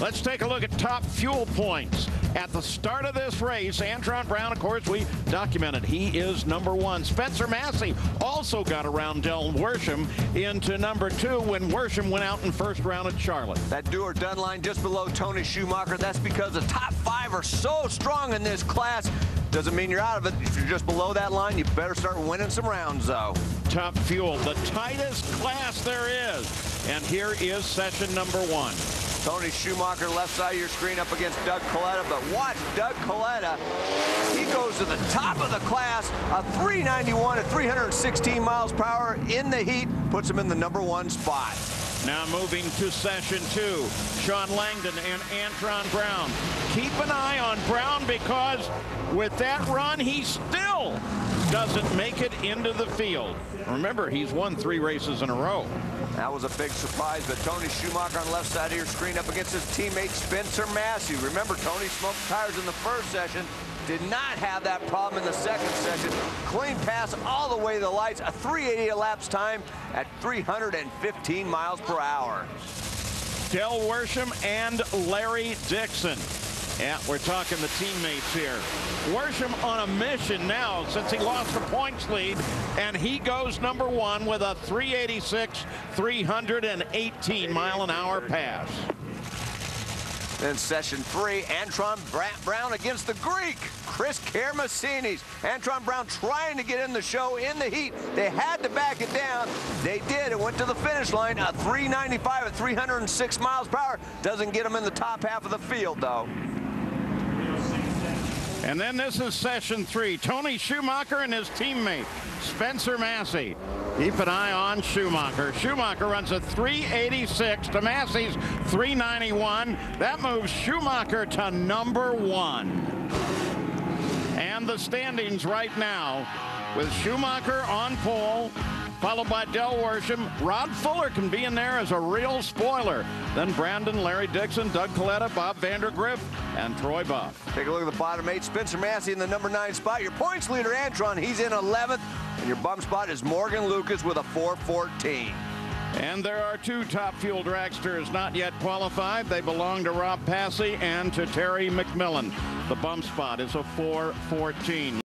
Let's take a look at top fuel points. At the start of this race, Antron Brown, of course, we documented he is number one. Spencer Massey also got around Del Worsham into number two when Worsham went out in first round at Charlotte. That do or done line just below Tony Schumacher. That's because the top five are so strong in this class. Doesn't mean you're out of it. If you're just below that line, you better start winning some rounds, though. Top fuel, the tightest class there is. And here is session number one. Tony Schumacher, left side of your screen, up against Doug Coletta. But watch Doug Coletta. He goes to the top of the class, a 391 at 316 miles per hour in the heat, puts him in the number one spot. Now moving to session two, Sean Langdon and Antron Brown. Keep an eye on Brown because with that run, he still doesn't make it into the field. Remember, he's won 3 races in a row. That was a big surprise, but Tony Schumacher on the left side of your screen up against his teammate Spencer Massey. Remember, Tony smoked tires in the first session, did not have that problem in the second session. Clean pass all the way to the lights, a 380 elapsed time at 315 miles per hour. Del Worsham and Larry Dixon. Yeah, we're talking the teammates here. Worsham on a mission now since he lost the points lead, and he goes number one with a 386, 318 mile an hour pass. Then session three, Antron Brown against the Greek, Chris Kermasinis. Antron Brown trying to get in the show in the heat. They had to back it down. They did. It went to the finish line, a 395 at 306 miles per hour. Doesn't get him in the top half of the field, though. And then this is session three. Tony Schumacher and his teammate, Spencer Massey. Keep an eye on Schumacher. Schumacher runs a 386 to Massey's 391. That moves Schumacher to number one. And the standings right now with Schumacher on pole, followed by Del Worsham. Rod Fuller can be in there as a real spoiler. Then Brandon, Larry Dixon, Doug Coletta, Bob Vandergriff, and Troy Buff. Take a look at the bottom 8. Spencer Massey in the number 9 spot. Your points leader, Antron, he's in 11th. And your bum spot is Morgan Lucas with a 414. And there are 2 top fuel dragsters not yet qualified. They belong to Rob Passy and to Terry McMillan. The bum spot is a 414.